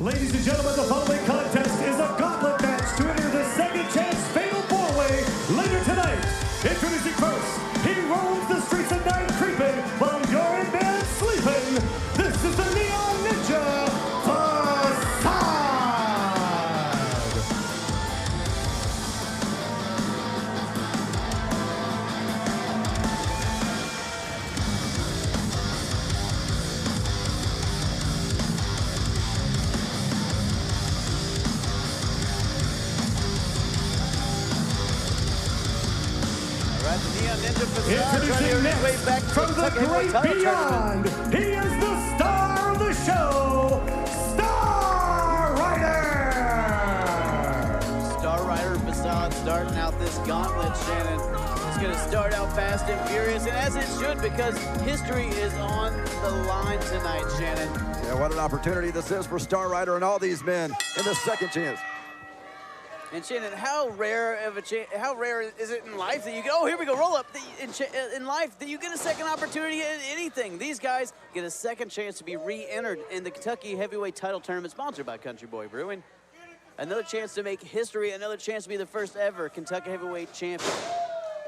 Ladies and gentlemen, the following contest is a gauntlet match to enter the second chance fatal four-way later tonight. Introducing first, he roams the streets at night creeping while you're in bed sleeping. This is the Neon Ninja, Facade! Introducing next, back from the great beyond, he is the star of the show, Star Rider! Star Rider Facade starting out this gauntlet, Shannon. It's going to start out fast and furious, and as it should, because history is on the line tonight, Shannon. Yeah, what an opportunity this is for Star Rider and all these men in the second chance. And Shannon, how rare is it in life that you get, oh, here we go, roll up, in life that you get a second opportunity at anything. These guys get a second chance to be re-entered in the Kentucky Heavyweight Title Tournament sponsored by Country Boy Brewing. Another chance to make history, another chance to be the first ever Kentucky Heavyweight Champion.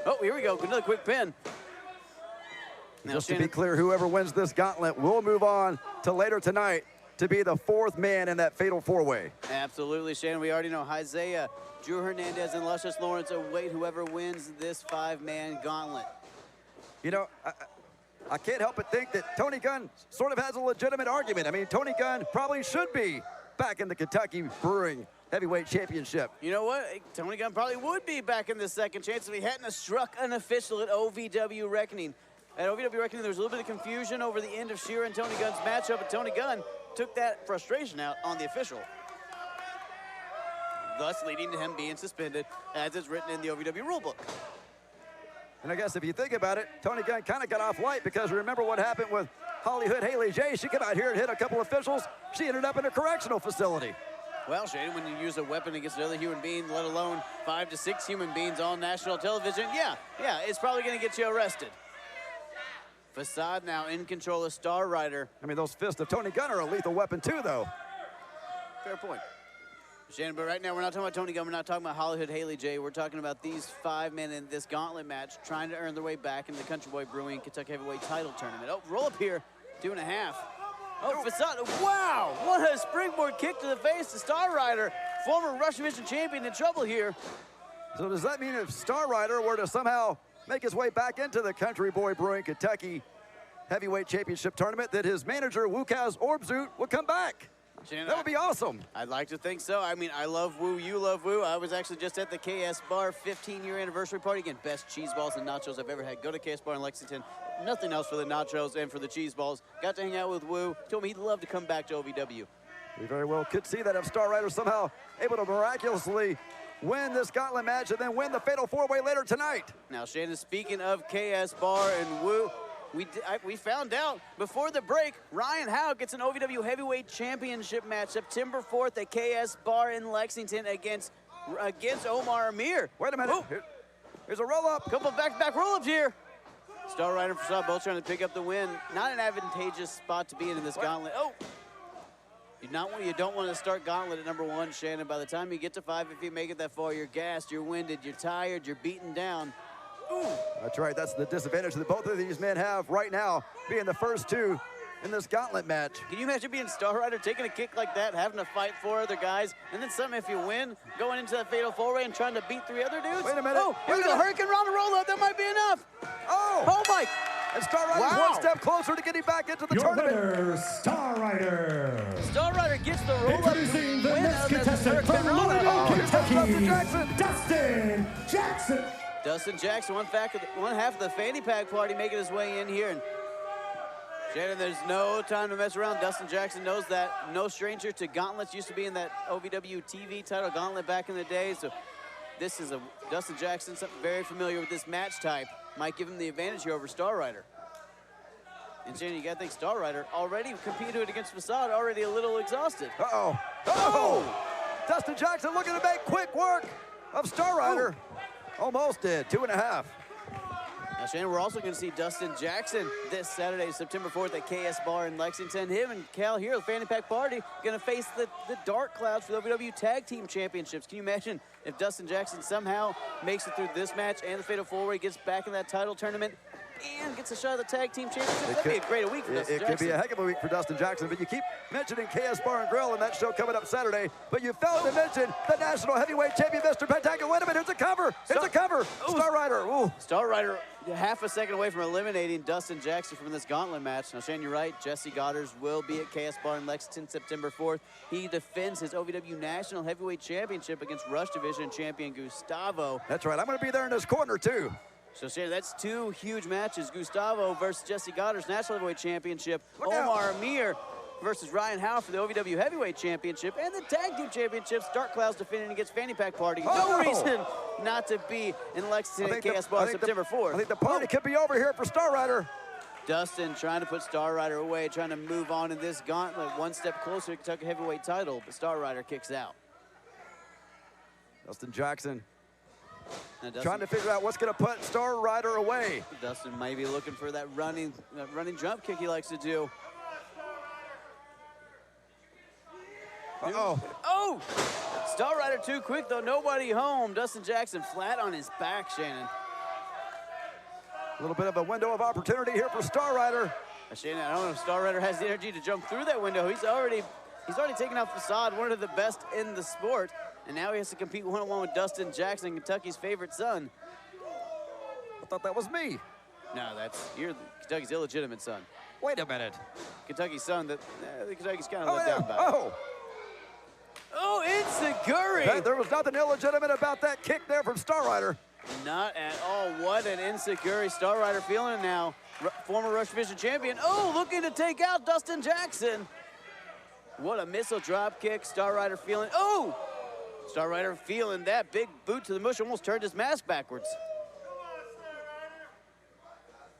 Oh, here we go, another quick pin. Now, just Shannon, to be clear, whoever wins this gauntlet will move on to later tonight to be the fourth man in that fatal four-way. Absolutely, Shannon. We already know Isaiah, Drew Hernandez, and Luscious Lawrence await whoever wins this five-man gauntlet. You know, I can't help but think that Tony Gunn sort of has a legitimate argument. I mean, Tony Gunn probably should be back in the Kentucky Brewing Heavyweight Championship. You know what? Tony Gunn probably would be back in the second chance if he hadn't struck an official at OVW Reckoning. At OVW Reckoning, there was a little bit of confusion over the end of Shearer and Tony Gunn's matchup, and Tony Gunn took that frustration out on the official, thus leading to him being suspended, as is written in the OVW rulebook. And I guess if you think about it, Tony Gunn kind of got off light, because remember what happened with Hollywood Haley J. She came out here and hit a couple officials. She ended up in a correctional facility. Well, Shane, when you use a weapon against another human being, let alone 5 to 6 human beings on national television, yeah, it's probably going to get you arrested. Facade now in control of Star Rider. I mean, those fists of Tony Gunn are a lethal weapon too, though. Fair point. Shannon, but right now we're not talking about Tony Gunn, we're not talking about Hollywood Haley J. We're talking about these 5 men in this gauntlet match trying to earn their way back into the Country Boy Brewing Kentucky Heavyweight Title Tournament. Oh, roll up here, 2.5. Oh, Facade, wow! What a springboard kick to the face to Star Rider, former Rush Division champion, in trouble here. So does that mean if Star Rider were to somehow make his way back into the Country Boy Brewing Kentucky Heavyweight Championship Tournament, that his manager, Wukaz Orbzut, would come back? Shannon, that would be awesome. I'd like to think so. I mean, I love Woo, you love Woo. I was actually just at the KS Bar 15-year anniversary party. Again, best cheese balls and nachos I've ever had. Go to KS Bar in Lexington. Nothing else for the nachos and for the cheese balls. Got to hang out with Woo. Told me he'd love to come back to OVW. We very well could see that if Star Rider somehow able to miraculously win this gauntlet match and then win the fatal four-way later tonight. Now, Shannon, speaking of KS Bar and Woo, we found out before the break, Ryan Howe gets an OVW Heavyweight Championship match September 4th at KS Bar in Lexington against Omar Amir. Wait a minute. Here's a roll-up. Couple back-to-back roll-ups here. Star Rider and Facade both trying to pick up the win. Not an advantageous spot to be in this gauntlet. Oh! You don't want to start gauntlet at number 1, Shannon. By the time you get to 5, if you make it that far, you're gassed, you're winded, you're tired, you're beaten down. Ooh. That's right. That's the disadvantage that both of these men have right now, being the first 2 in this gauntlet match. Can you imagine being Star Rider, taking a kick like that, having to fight 4 other guys, and then something if you win, going into that fatal four-way and trying to beat 3 other dudes? Wait a minute. Oh, here we go. Hurricane Rana roll-up. That might be enough. Oh my. And Star Rider's one step closer to getting back into the tournament. Winner, Star Rider. Star Rider gets the roll-up. Introducing the next contestant from Louisville, Kentucky, Dustin Jackson. Dustin Jackson, one half of the fanny pack party, making his way in here. And Shannon, there's no time to mess around. Dustin Jackson knows that. No stranger to gauntlets. Used to be in that OVW TV title gauntlet back in the day. So this is Dustin Jackson, something very familiar with this match type. Might give him the advantage here over Star Rider. And Shannon, you gotta think Star Rider already competed against Facade, already a little exhausted. Uh-oh. Oh! Dustin Jackson looking to make quick work of Star Rider. Almost did, 2.5. Now Shannon, we're also going to see Dustin Jackson this Saturday, September 4th at KS Bar in Lexington. Him and Kal Herro, the Fanny Pack Party, going to face the Dark Clouds for the OVW Tag Team Championships. Can you imagine if Dustin Jackson somehow makes it through this match and the Fatal 4-Way, gets back in that title tournament, and gets a shot at the Tag Team Championship? That'd be a great week for Dustin Jackson. It could be a heck of a week for Dustin Jackson, but you keep mentioning KS Bar and Grill and that show coming up Saturday, but you failed to mention the National Heavyweight Champion, Mr. Pentagon. Wait a minute, it's a cover. It's a cover. Star Rider. Ooh. Star Rider half a second away from eliminating Dustin Jackson from this gauntlet match. Now, Shane, you're right. Jesse Goddard will be at KS Bar in Lexington September 4th. He defends his OVW National Heavyweight Championship against Rush Division champion Gustavo. That's right. I'm going to be there in this corner, too. So, Shane, that's two huge matches. Gustavo versus Jesse Goddard's National Heavyweight Championship. Look Omar out. Amir versus Ryan Howe for the OVW Heavyweight Championship. And the Tag Team Championships, Dark Clouds defending against Fanny Pack Party. No reason not to be in Lexington at KS Bar September 4th. I think the party could be over here for Star Rider. Dustin trying to put Star Rider away, trying to move on in this gauntlet, one step closer to Kentucky Heavyweight title, but Star Rider kicks out. Dustin Jackson Dustin, trying to figure out what's going to put Star Rider away. Dustin may be looking for that running jump kick he likes to do. Uh-oh. Oh! Star Rider too quick, though. Nobody home. Dustin Jackson flat on his back, Shannon. A little bit of a window of opportunity here for Star Rider. Shannon, I don't know if Star Rider has the energy to jump through that window. He's already taken out Facade, one of the best in the sport, and now he has to compete one-on-one with Dustin Jackson, Kentucky's favorite son. I thought that was me. No, you're Kentucky's illegitimate son. Wait a minute. Kentucky's son that Kentucky's kind of let down by. Oh, Enziguri! there was nothing illegitimate about that kick there from Star Rider. Not at all. What an Enziguri. Star Rider feeling it now. Former Rush Division champion. Oh, looking to take out Dustin Jackson. What a missile drop kick. Star Rider feeling. Oh! Star Rider feeling that big boot to the mush. Almost turned his mask backwards.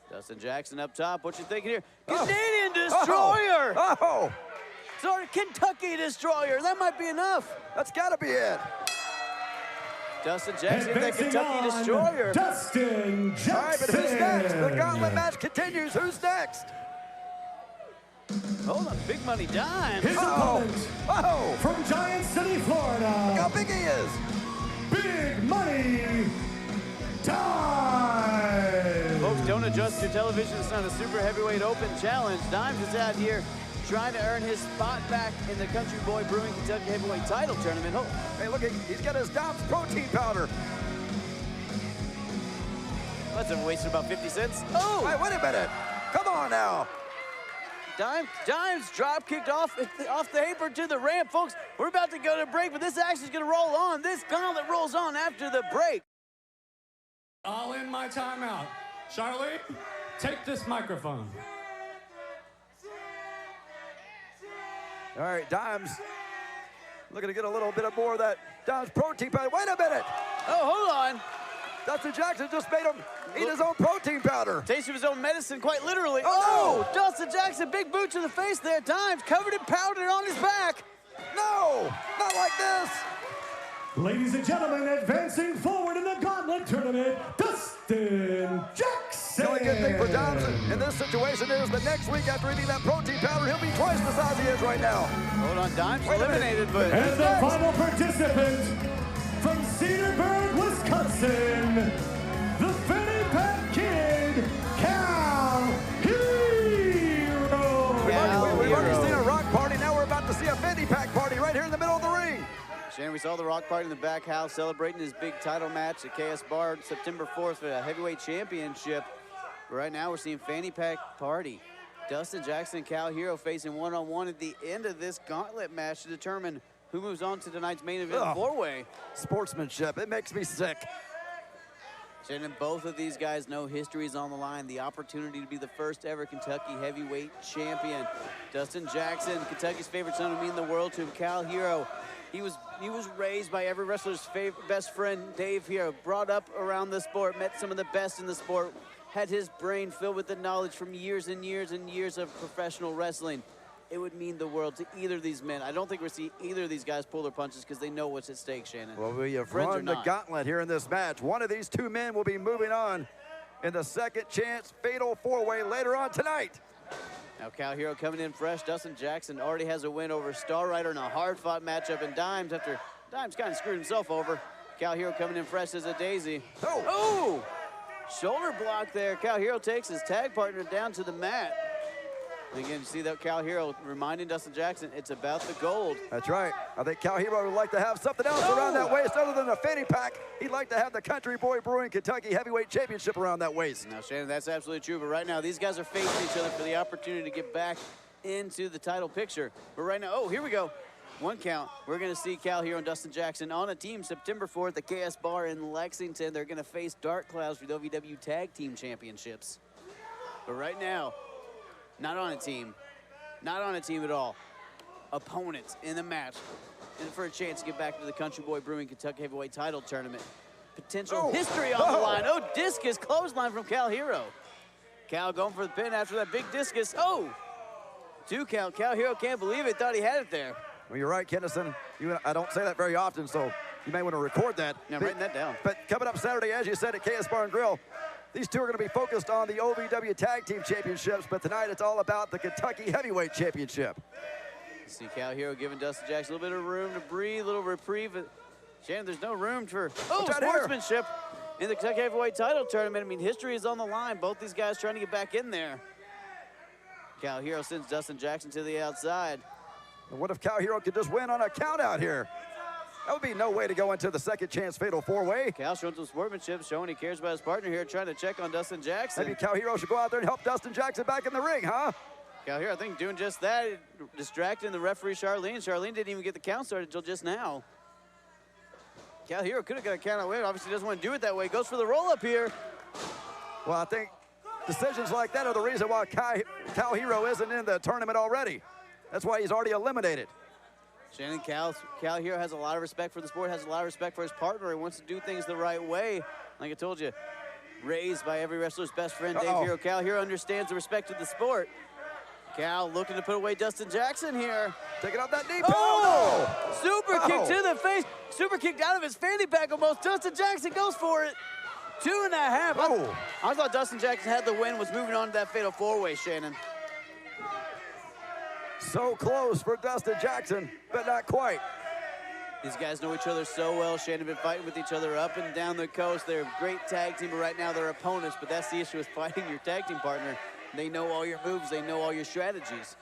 Dustin Jackson up top. What you thinking here? Canadian Destroyer! Oh! Sorry, Kentucky Destroyer. That might be enough. That's got to be it. Dustin Jackson, the Kentucky Destroyer. Dustin Jackson. All right, but who's next? The gauntlet match continues. Who's next? Hold on, Big Money Dimes. His opponent from Giant City, Florida. Look how big he is. Big Money Dimes. Folks, don't adjust your television. It's not a super heavyweight open challenge. Dimes is out here trying to earn his spot back in the Country Boy Brewing Kentucky Heavyweight title tournament. Oh. Hey, look, he's got his Dimes protein powder. Must have wasted about 50 cents. Oh! Hey, wait a minute. Come on now. Dimes drop kicked off the apron to the ramp. Folks, we're about to go to break, but this action is going to roll on. This gauntlet rolls on after the break. I'll end my timeout. Charlie, take this microphone. All right, Dimes looking to get a little bit more of that Dimes protein powder. Wait a minute. Oh, hold on. Dustin Jackson just made him eat his own protein powder. Taste of his own medicine, quite literally. Oh, no. Dustin Jackson, big boot to the face there. Dimes covered in powder on his back. No, not like this. Ladies and gentlemen, advancing forward in the Gauntlet Tournament, Dustin Jackson. The only good thing for Dimes in this situation is the next week after eating that protein powder, he'll be twice the size he is right now. Hold on, Dimes eliminated, but... And the final participant from Cedarburg, Wisconsin, the Fanny Pack Kid, Kal Herro. We've already seen a rock party. Now we're about to see a Fanny Pack party right here in the middle of the ring. Shannon, we saw the Rock Party in the back house celebrating his big title match at KS Bar September 4th for the heavyweight championship. Right now we're seeing Fanny Pack Party. Dustin Jackson and Kal Herro facing one-on-one at the end of this gauntlet match to determine who moves on to tonight's main event four-way. Sportsmanship, it makes me sick. Shannon, both of these guys know history is on the line. The opportunity to be the first ever Kentucky heavyweight champion. Dustin Jackson, Kentucky's favorite son who mean the world to him. Kal Herro, he was raised by every wrestler's best friend, Dave Herro, brought up around the sport, met some of the best in the sport, had his brain filled with the knowledge from years and years and years of professional wrestling. It would mean the world to either of these men. I don't think we'll see either of these guys pull their punches because they know what's at stake, Shannon. Well, we have run the gauntlet here in this match. One of these two men will be moving on in the second chance fatal four-way later on tonight. Now Kal Herro coming in fresh. Dustin Jackson already has a win over Star Rider in a hard-fought matchup in Dimes after Dimes kind of screwed himself over. Kal Herro coming in fresh as a daisy. Oh! Shoulder block there. Kal Herro takes his tag partner down to the mat. And again, you see that Kal Herro reminding Dustin Jackson, it's about the gold. That's right. I think Kal Herro would like to have something else around that waist other than a fanny pack. He'd like to have the Country Boy Brewing Kentucky Heavyweight Championship around that waist. Now, Shannon, that's absolutely true. But right now, these guys are facing each other for the opportunity to get back into the title picture. But right now, oh, here we go. One count. We're going to see Kal Herro and Dustin Jackson on a team September 4th at KS Bar in Lexington. They're going to face Dark Clouds for the OVW Tag Team Championships. But right now, not on a team. Not on a team at all. Opponents in the match. And for a chance to get back to the Country Boy Brewing Kentucky Heavyweight Title Tournament. Potential history on the line. Oh, discus clothesline from Kal Herro. Kal going for the pin after that big discus. Oh! 2 count. Kal Herro can't believe it. Thought he had it there. Well, you're right, Kennison. I don't say that very often, so you may want to record that. Yeah, I'm writing that down. But coming up Saturday, as you said, at KS Bar and Grill, these two are going to be focused on the OVW Tag Team Championships, but tonight it's all about the Kentucky Heavyweight Championship. See Kal Herro giving Dustin Jackson a little bit of room to breathe, a little reprieve. Shannon, there's no room for sportsmanship in the Kentucky Heavyweight Title Tournament. I mean, history is on the line. Both these guys trying to get back in there. Kal Herro sends Dustin Jackson to the outside. And what if Kal Herro could just win on a count out here? That would be no way to go into the second chance fatal four-way. Kal showing some sportsmanship, showing he cares about his partner here, trying to check on Dustin Jackson. Maybe Kal Herro should go out there and help Dustin Jackson back in the ring, huh? Kal Herro, I think, doing just that, distracting the referee, Charlene. Charlene didn't even get the count started until just now. Kal Herro could have got a count out. Obviously doesn't want to do it that way. Goes for the roll-up here. Well, I think decisions like that are the reason why Kal Herro isn't in the tournament already. That's why he's already eliminated. Shannon, Kal Herro has a lot of respect for the sport, has a lot of respect for his partner. He wants to do things the right way. Like I told you, raised by every wrestler's best friend, Dave Herro. Kal Herro understands the respect of the sport. Kal looking to put away Dustin Jackson here. Taking out that knee. Super kick to the face. Super kicked out of his fanny pack almost. Dustin Jackson goes for it. 2.5. I thought Dustin Jackson had the win, was moving on to that fatal four-way, Shannon. So close for Dustin Jackson, but not quite. These guys know each other so well. Shannon been fighting with each other up and down the coast. They're a great tag team, but right now they're opponents. But that's the issue with fighting your tag team partner. They know all your moves. They know all your strategies.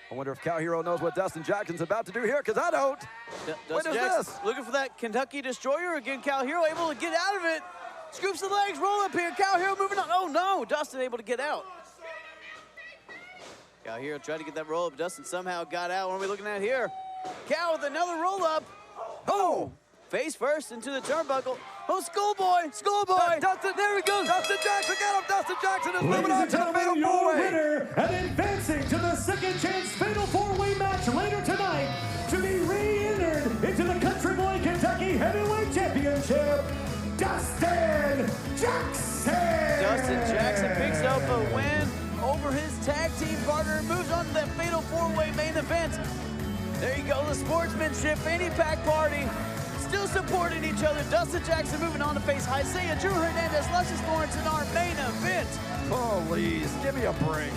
I wonder if Kal Herro knows what Dustin Jackson's about to do here, because I don't. What is this? Looking for that Kentucky Destroyer again. Kal Herro able to get out of it. Scoops the legs, roll up here. Kal Herro moving on. Oh, no. Dustin able to get out. Kal Herro tried to get that roll up. Dustin somehow got out. What are we looking at here? Kal with another roll up. Oh! Face first into the turnbuckle. Oh, Schoolboy! Dustin, there he goes. Dustin Jackson got him. Dustin Jackson is moving on to the fatal your four-way. winner and advancing to the second chance fatal four-way match later tonight to be re-entered into the Country Boy Kentucky Heavyweight Championship, Dustin Jackson. Dustin Jackson picks up a win over his tag team partner and moves on to that fatal four-way main event. There you go, the sportsmanship fanny pack party. Still supporting each other. Dustin Jackson moving on to face Isaiah Drew Hernandez, Luscious Lawrence in our main event. Please, give me a break.